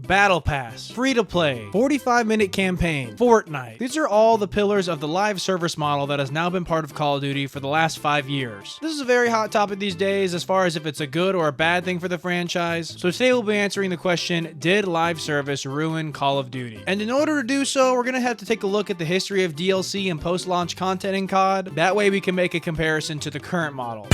Battle Pass, free-to-play, 45-minute campaign, Fortnite. These are all the pillars of the live service model that has now been part of Call of Duty for the last 5 years. This is a very hot topic these days as far as if it's a good or a bad thing for the franchise. So today we'll be answering the question, did live service ruin Call of Duty? And in order to do so, we're going to have to take a look at the history of DLC and post-launch content in COD. That way we can make a comparison to the current model.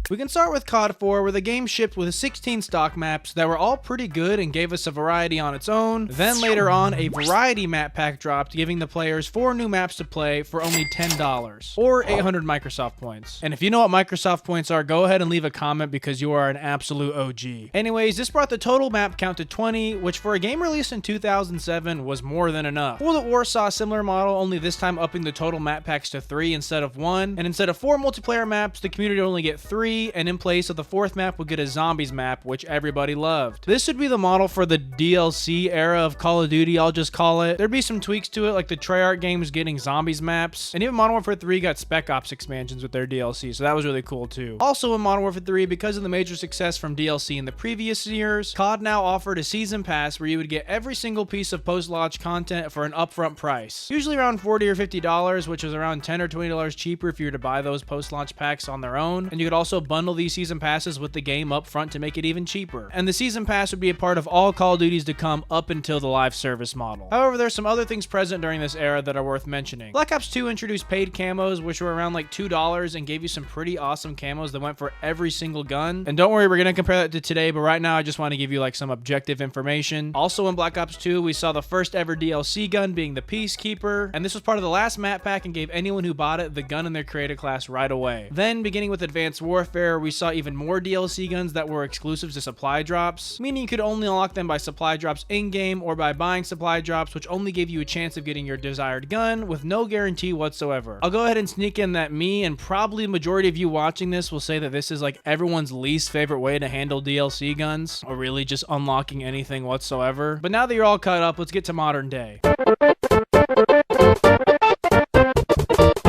We can start with COD 4, where the game shipped with 16 stock maps that were all pretty good and gave us a variety on its own. Then later on, a variety map pack dropped, giving the players 4 new maps to play for only $10, or 800 Microsoft points. And if you know what Microsoft points are, go ahead and leave a comment because you are an absolute OG. Anyways, this brought the total map count to 20, which for a game released in 2007 was more than enough. World at War saw a similar model, only this time upping the total map packs to 3 instead of 1, and instead of 4 multiplayer maps, the community would only get 3, and in place of the 4th map would get a zombies map, which everybody loved. This should be the model for the DLC era of Call of Duty, I'll just call it. There'd be some tweaks to it, like the Treyarch games getting zombies maps, and even Modern Warfare 3 got Spec Ops expansions with their DLC, so that was really cool too. Also in Modern Warfare 3, because of the major success from DLC in the previous years, COD now offered a season pass where you would get every single piece of post-launch content for an upfront price, usually around $40 or $50, which is around $10 or $20 cheaper if you were to buy those post-launch packs on their own. And you could also bundle these season passes with the game up front to make it even cheaper. And the season pass would be a part of all Call of Duties to come up until the live service model. However, there's some other things present during this era that are worth mentioning. Black Ops 2 introduced paid camos, which were around like $2 and gave you some pretty awesome camos that went for every single gun. And don't worry, we're gonna compare that to today, but right now I just want to give you like some objective information. Also in Black Ops 2, we saw the first ever DLC gun being the Peacekeeper, and this was part of the last map pack and gave anyone who bought it the gun in their creator class right away. Then beginning with Advanced Warfare, we saw even more DLC guns that were exclusive to supply drops, meaning you could only unlock them by supply drops in-game or by buying supply drops, which only gave you a chance of getting your desired gun with no guarantee whatsoever. I'll go ahead and sneak in that me and probably the majority of you watching this will say that this is like everyone's least favorite way to handle DLC guns, or really just unlocking anything whatsoever. But now that you're all caught up, let's get to modern day.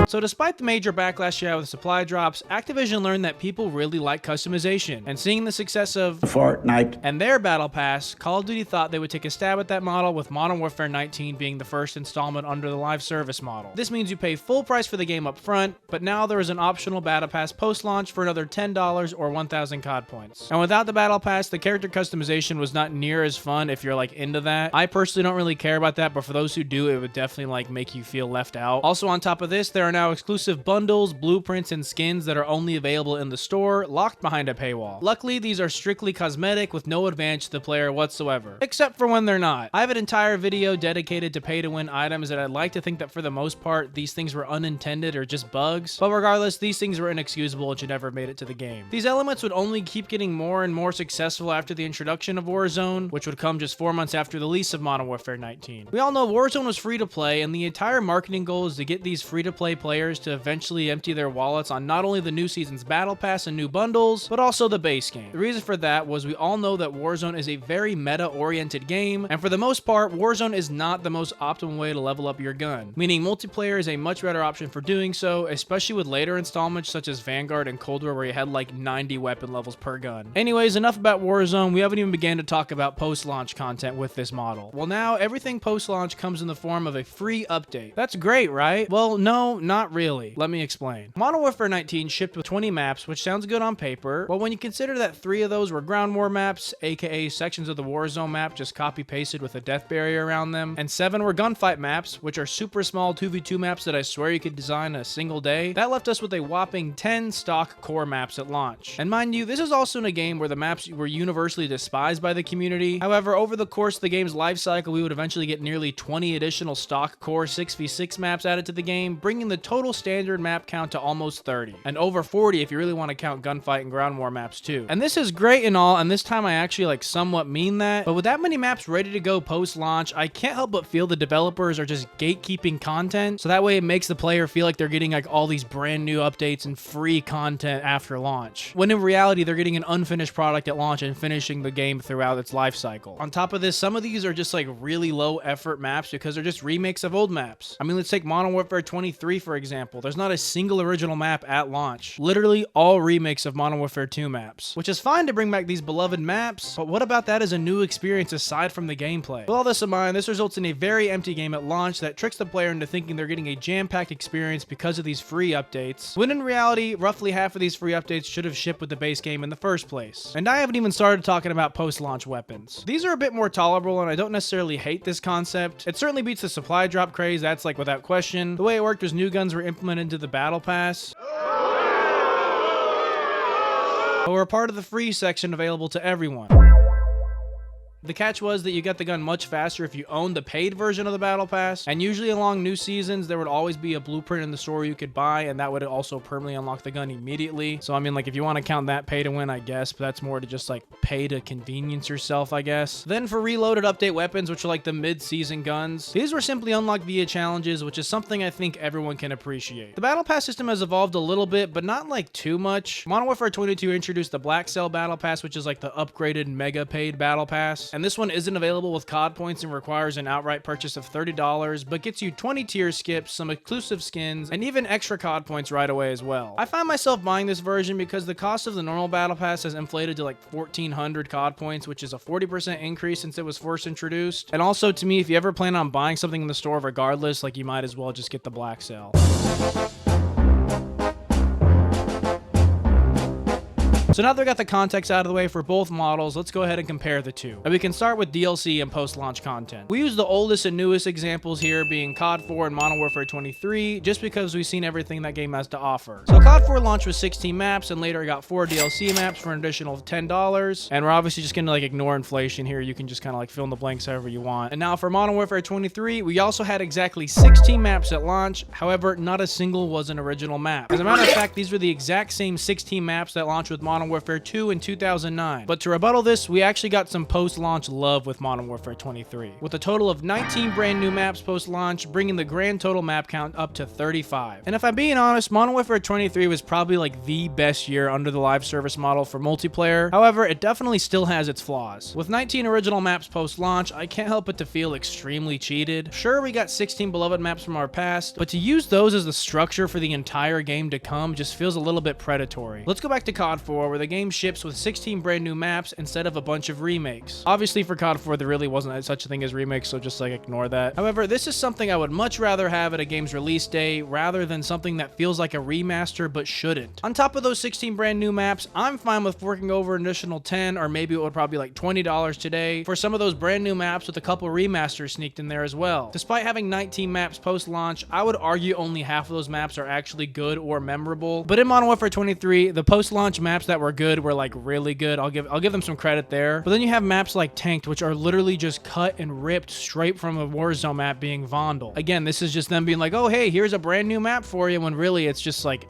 So despite the major backlash you had with supply drops, Activision learned that people really like customization, and seeing the success of Fortnite and their Battle Pass, Call of Duty thought they would take a stab at that model, with Modern Warfare 19 being the first installment under the live service model. This means you pay full price for the game up front, but now there is an optional Battle Pass post-launch for another $10 or 1,000 COD points. And without the Battle Pass, the character customization was not near as fun if you're like into that. I personally don't really care about that, but for those who do, it would definitely like make you feel left out. Also on top of this, there are now exclusive bundles, blueprints, and skins that are only available in the store, locked behind a paywall. Luckily, these are strictly cosmetic with no advantage to the player whatsoever, except for when they're not. I have an entire video dedicated to pay-to-win items, and I'd like to think that for the most part, these things were unintended or just bugs, but regardless, these things were inexcusable and should never have made it to the game. These elements would only keep getting more and more successful after the introduction of Warzone, which would come just 4 months after the release of Modern Warfare 19. We all know Warzone was free to play, and the entire marketing goal is to get these free-to-play players to eventually empty their wallets on not only the new season's Battle Pass and new bundles, but also the base game. The reason for that was we all know that Warzone is a very meta-oriented game, and for the most part, Warzone is not the most optimal way to level up your gun, meaning multiplayer is a much better option for doing so, especially with later installments such as Vanguard and Cold War where you had like 90 weapon levels per gun. Anyways, enough about Warzone. We haven't even began to talk about post-launch content with this model. Well, now everything post-launch comes in the form of a free update. That's great, right? Well, no, not really. Let me explain. Modern Warfare 19 shipped with 20 maps, which sounds good on paper, but when you consider that 3 of those were ground war maps, aka sections of the Warzone map just copy-pasted with a death barrier around them, and 7 were gunfight maps, which are super small 2v2 maps that I swear you could design in a single day, that left us with a whopping 10 stock core maps at launch. And mind you, this is also in a game where the maps were universally despised by the community. However, over the course of the game's life cycle, we would eventually get nearly 20 additional stock core 6v6 maps added to the game, bringing the total standard map count to almost 30, and over 40 if you really want to count gunfight and ground war maps too. And this is great and all, and this time I actually like somewhat mean that, but with that many maps ready to go post-launch, I can't help but feel the developers are just gatekeeping content, so that way it makes the player feel like they're getting like all these brand new updates and free content after launch, when in reality they're getting an unfinished product at launch and finishing the game throughout its life cycle. On top of this, some of these are just like really low effort maps because they're just remakes of old maps. I mean, let's take Modern Warfare 23 for example, there's not a single original map at launch. Literally all remakes of Modern Warfare 2 maps, which is fine to bring back these beloved maps, but what about that as a new experience aside from the gameplay? With all this in mind, this results in a very empty game at launch that tricks the player into thinking they're getting a jam-packed experience because of these free updates, when in reality, roughly half of these free updates should have shipped with the base game in the first place. And I haven't even started talking about post-launch weapons. These are a bit more tolerable, and I don't necessarily hate this concept. It certainly beats the supply drop craze, that's like without question. The way it worked was new guns were implemented into the battle pass, but were part of the free section available to everyone. The catch was that you got the gun much faster if you owned the paid version of the battle pass, and usually along new seasons there would always be a blueprint in the store you could buy, and that would also permanently unlock the gun immediately. So I mean, like, if you want to count that pay to win, I guess, but that's more to just like pay to convenience yourself, I guess. Then for reloaded update weapons, which are like the mid-season guns, these were simply unlocked via challenges, which is something I think everyone can appreciate. The battle pass system has evolved a little bit, but not like too much. Modern Warfare 22 introduced the Black Cell battle pass, which is like the upgraded mega paid battle pass, and this one isn't available with COD points and requires an outright purchase of $30, but gets you 20 tier skips, some exclusive skins, and even extra COD points right away as well. I find myself buying this version because the cost of the normal battle pass has inflated to like 1,400 COD points, which is a 40% increase since it was first introduced. And also, to me, if you ever plan on buying something in the store regardless, like, you might as well just get the Black Cell. So now that we got the context out of the way for both models, let's go ahead and compare the two. And we can start with DLC and post-launch content. We use the oldest and newest examples here being COD 4 and Modern Warfare 23, just because we've seen everything that game has to offer. So COD 4 launched with 16 maps, and later it got 4 DLC maps for an additional $10. And we're obviously just gonna like ignore inflation here. You can just kind of like fill in the blanks however you want. And now for Modern Warfare 23, we also had exactly 16 maps at launch. However, not a single was an original map. As a matter of fact, these were the exact same 16 maps that launched with Modern Warfare 2 in 2009. But to rebuttal this, we actually got some post-launch love with Modern Warfare 23, with a total of 19 brand new maps post-launch, bringing the grand total map count up to 35. And if I'm being honest, Modern Warfare 23 was probably like the best year under the live service model for multiplayer. However, it definitely still has its flaws. With 19 original maps post-launch, I can't help but to feel extremely cheated. Sure, we got 16 beloved maps from our past, but to use those as the structure for the entire game to come just feels a little bit predatory. Let's go back to COD 4, where the game ships with 16 brand new maps instead of a bunch of remakes. Obviously for COD 4 there really wasn't such a thing as remakes, so just like ignore that. However, this is something I would much rather have at a game's release day rather than something that feels like a remaster but shouldn't. On top of those 16 brand new maps, I'm fine with forking over an additional 10, or maybe it would probably be like $20 today for some of those brand new maps with a couple remasters sneaked in there as well. Despite having 19 maps post-launch, I would argue only half of those maps are actually good or memorable. But in Modern Warfare 23, the post-launch maps that were good were like really good. I'll give them some credit there. But then you have maps like Tanked, which are literally just cut and ripped straight from a Warzone map being Vondel. Again, this is just them being like, oh hey, here's a brand new map for you, when really it's just like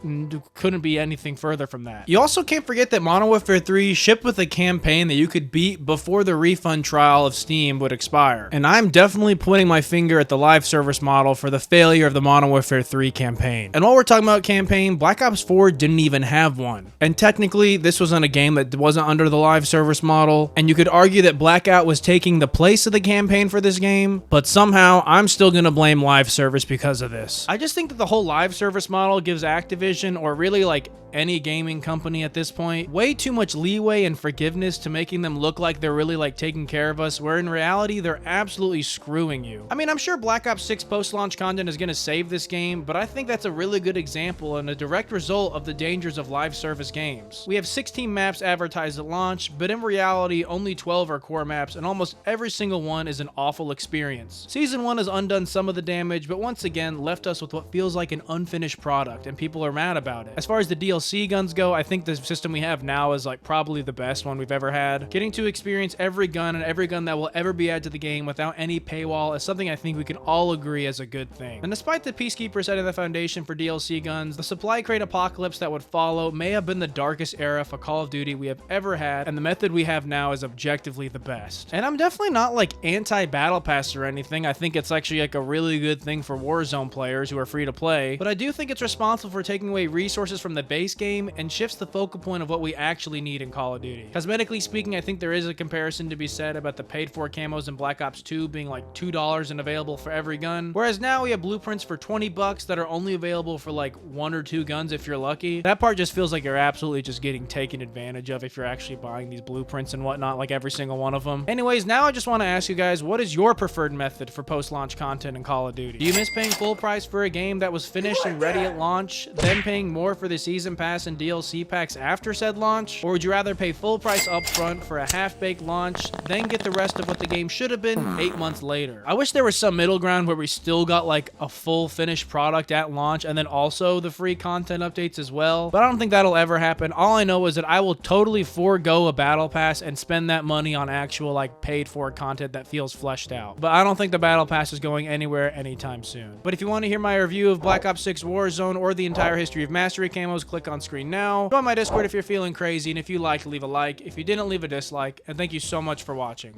couldn't be anything further from that. You also can't forget that Modern Warfare 3 shipped with a campaign that you could beat before the refund trial of Steam would expire. And I'm definitely pointing my finger at the live service model for the failure of the Modern Warfare 3 campaign. And while we're talking about campaign, Black Ops 4 didn't even have one. And technically, this wasn't a game that wasn't under the live service model, and you could argue that Blackout was taking the place of the campaign for this game, but somehow I'm still gonna blame live service because of this. I just think that the whole live service model gives Activision, or really like any gaming company at this point, way too much leeway and forgiveness to making them look like they're really like taking care of us, where in reality they're absolutely screwing you. I mean, I'm sure Black Ops 6 post-launch content is gonna save this game, but I think that's a really good example and a direct result of the dangers of live service games. We have 16 maps advertised at launch, but in reality only 12 are core maps, and almost every single one is an awful experience. Season 1 has undone some of the damage, but once again left us with what feels like an unfinished product, and people are mad about it. As far as the DLC guns go, I think the system we have now is like probably the best one we've ever had. Getting to experience every gun and every gun that will ever be added to the game without any paywall is something I think we can all agree is a good thing. And despite the Peacekeeper setting the foundation for DLC guns, the supply crate apocalypse that would follow may have been the darkest era era for Call of Duty we have ever had, and the method we have now is objectively the best. And I'm definitely not like anti-battle pass or anything. I think it's actually like a really good thing for Warzone players who are free to play, but I do think it's responsible for taking away resources from the base game and shifts the focal point of what we actually need in Call of Duty. Cosmetically speaking, I think there is a comparison to be said about the paid for camos in Black Ops 2 being like $2 and available for every gun, whereas now we have blueprints for 20 bucks that are only available for like 1 or 2 guns if you're lucky. That part just feels like you're absolutely just getting taken advantage of if you're actually buying these blueprints and whatnot, like every single one of them. Anyways, now I just want to ask you guys, what is your preferred method for post-launch content in Call of Duty? Do you miss paying full price for a game that was finished and ready at launch, then paying more for the season pass and DLC packs after said launch? Or would you rather pay full price upfront for a half-baked launch, then get the rest of what the game should have been 8 months later? I wish there was some middle ground where we still got like a full finished product at launch and then also the free content updates as well, but I don't think that'll ever happen. All I know is that I will totally forego a battle pass and spend that money on actual like paid for content that feels fleshed out. But I don't think the battle pass is going anywhere anytime soon. But if you want to hear my review of Black Ops 6 Warzone or the entire history of mastery camos, click on screen now. Join my Discord if you're feeling crazy, and if you liked, leave a like. If you didn't, leave a dislike, and thank you so much for watching.